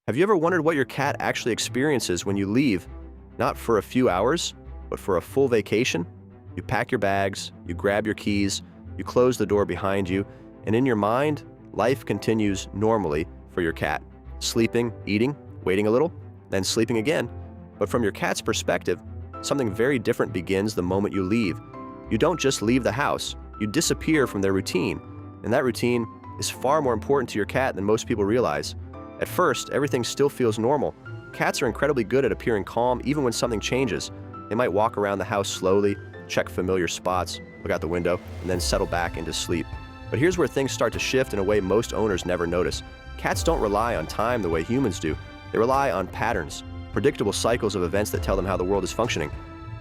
Have you ever wondered what your cat actually experiences when you leave, not for a few hours, but for a full vacation? You pack your bags, you grab your keys, you close the door behind you, and in your mind, life continues normally for your cat. Sleeping, eating, waiting a little, then sleeping again. But from your cat's perspective, something very different begins the moment you leave. You don't just leave the house, you disappear from their routine, and that routine is far more important to your cat than most people realize. At first, everything still feels normal. Cats are incredibly good at appearing calm even when something changes. They might walk around the house slowly, check familiar spots, look out the window, and then settle back into sleep. But here's where things start to shift in a way most owners never notice. Cats don't rely on time the way humans do. They rely on patterns, predictable cycles of events that tell them how the world is functioning.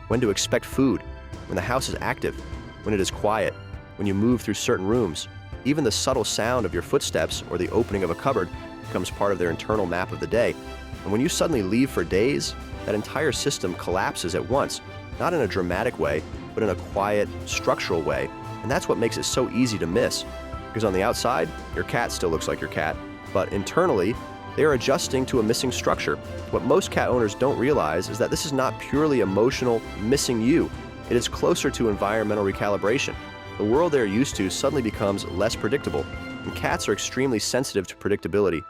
When to expect food, when the house is active, when it is quiet, when you move through certain rooms. Even the subtle sound of your footsteps or the opening of a cupboard becomes part of their internal map of the day. And when you suddenly leave for days, that entire system collapses at once, not in a dramatic way, but in a quiet, structural way. And that's what makes it so easy to miss. Because on the outside, your cat still looks like your cat. But internally, they are adjusting to a missing structure. What most cat owners don't realize is that this is not purely emotional missing you. It is closer to environmental recalibration. The world they're used to suddenly becomes less predictable, and cats are extremely sensitive to predictability.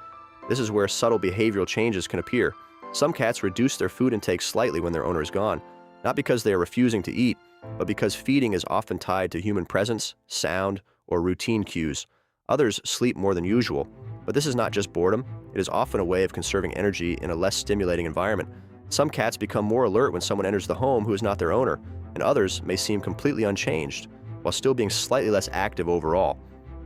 This is where subtle behavioral changes can appear. Some cats reduce their food intake slightly when their owner is gone, not because they are refusing to eat, but because feeding is often tied to human presence, sound, or routine cues. Others sleep more than usual, but this is not just boredom. It is often a way of conserving energy in a less stimulating environment. Some cats become more alert when someone enters the home who is not their owner, and others may seem completely unchanged, while still being slightly less active overall.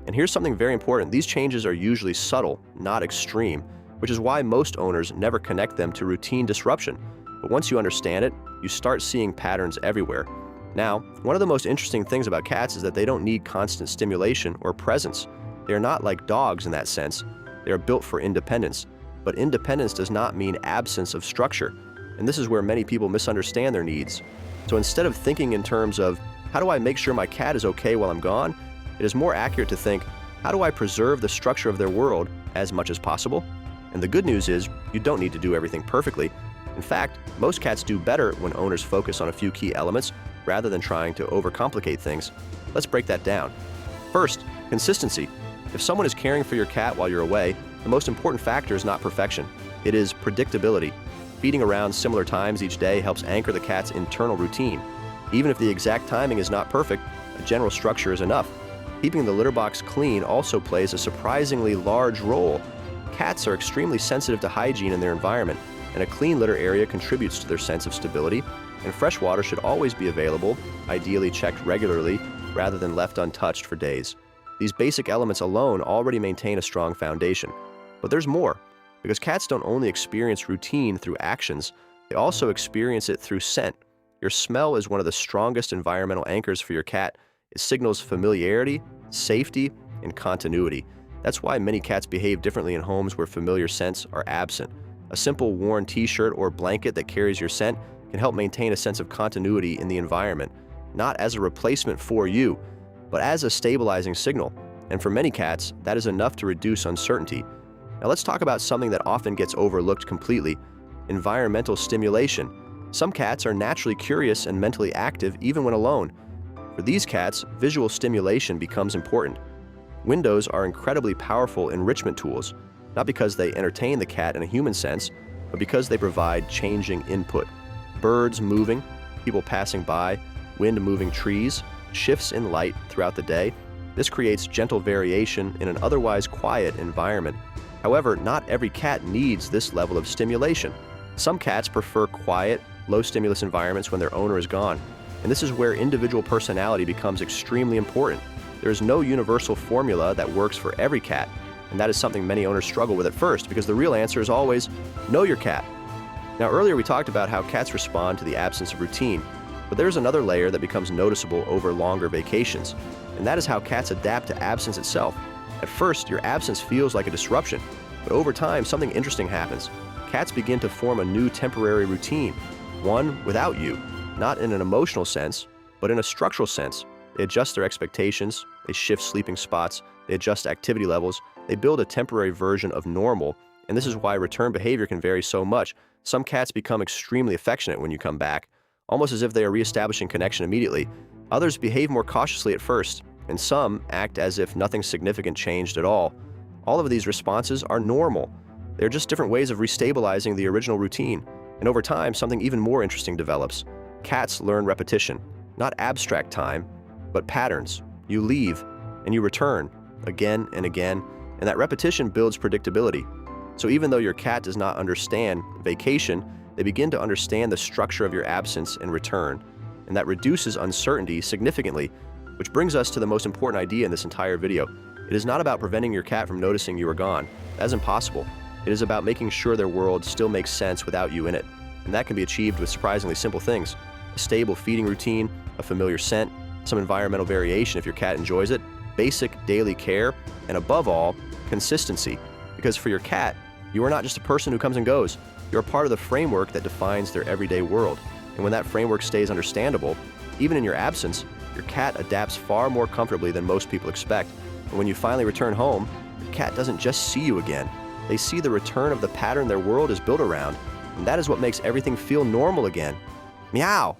And here's something very important. These changes are usually subtle, not extreme, which is why most owners never connect them to routine disruption. But once you understand it, you start seeing patterns everywhere. Now, one of the most interesting things about cats is that they don't need constant stimulation or presence. They are not like dogs in that sense. They are built for independence. But independence does not mean absence of structure. And this is where many people misunderstand their needs. So instead of thinking in terms of, how do I make sure my cat is okay while I'm gone? It is more accurate to think, how do I preserve the structure of their world as much as possible? And the good news is, you don't need to do everything perfectly. In fact, most cats do better when owners focus on a few key elements rather than trying to overcomplicate things. Let's break that down. First, consistency. If someone is caring for your cat while you're away, the most important factor is not perfection. It is predictability. Feeding around similar times each day helps anchor the cat's internal routine. Even if the exact timing is not perfect, a general structure is enough. Keeping the litter box clean also plays a surprisingly large role. Cats are extremely sensitive to hygiene in their environment, and a clean litter area contributes to their sense of stability, and fresh water should always be available, ideally checked regularly, rather than left untouched for days. These basic elements alone already maintain a strong foundation. But there's more, because cats don't only experience routine through actions, they also experience it through scent. Your smell is one of the strongest environmental anchors for your cat. It signals familiarity, safety, and continuity. That's why many cats behave differently in homes where familiar scents are absent. A simple worn t-shirt or blanket that carries your scent can help maintain a sense of continuity in the environment, not as a replacement for you, but as a stabilizing signal. And for many cats, that is enough to reduce uncertainty. Now let's talk about something that often gets overlooked completely: environmental stimulation. Some cats are naturally curious and mentally active even when alone. For these cats, visual stimulation becomes important. Windows are incredibly powerful enrichment tools, not because they entertain the cat in a human sense, but because they provide changing input. Birds moving, people passing by, wind moving trees, shifts in light throughout the day. This creates gentle variation in an otherwise quiet environment. However, not every cat needs this level of stimulation. Some cats prefer quiet, low-stimulus environments when their owner is gone. And this is where individual personality becomes extremely important. There is no universal formula that works for every cat, and that is something many owners struggle with at first, because the real answer is always, know your cat. Now earlier we talked about how cats respond to the absence of routine, but there's another layer that becomes noticeable over longer vacations, and that is how cats adapt to absence itself. At first, your absence feels like a disruption, but over time something interesting happens. Cats begin to form a new temporary routine, one without you. Not in an emotional sense, but in a structural sense. They adjust their expectations, they shift sleeping spots, they adjust activity levels, they build a temporary version of normal And this is why return behavior can vary so much. Some cats become extremely affectionate when you come back, almost as if they are reestablishing connection immediately. Others behave more cautiously at first, and some act as if nothing significant changed at all. All of these responses are normal. They're just different ways of restabilizing the original routine. And over time, something even more interesting develops. Cats learn repetition, not abstract time, but patterns. You leave, and you return, again and again, and that repetition builds predictability. So even though your cat does not understand vacation, they begin to understand the structure of your absence and return, and that reduces uncertainty significantly, which brings us to the most important idea in this entire video. It is not about preventing your cat from noticing you are gone. That is impossible. It is about making sure their world still makes sense without you in it, and that can be achieved with surprisingly simple things. A stable feeding routine, a familiar scent, some environmental variation if your cat enjoys it, basic daily care, and above all, consistency. Because for your cat, you are not just a person who comes and goes. You're a part of the framework that defines their everyday world. And when that framework stays understandable, even in your absence, your cat adapts far more comfortably than most people expect. And when you finally return home, your cat doesn't just see you again. They see the return of the pattern their world is built around. And that is what makes everything feel normal again. Meow!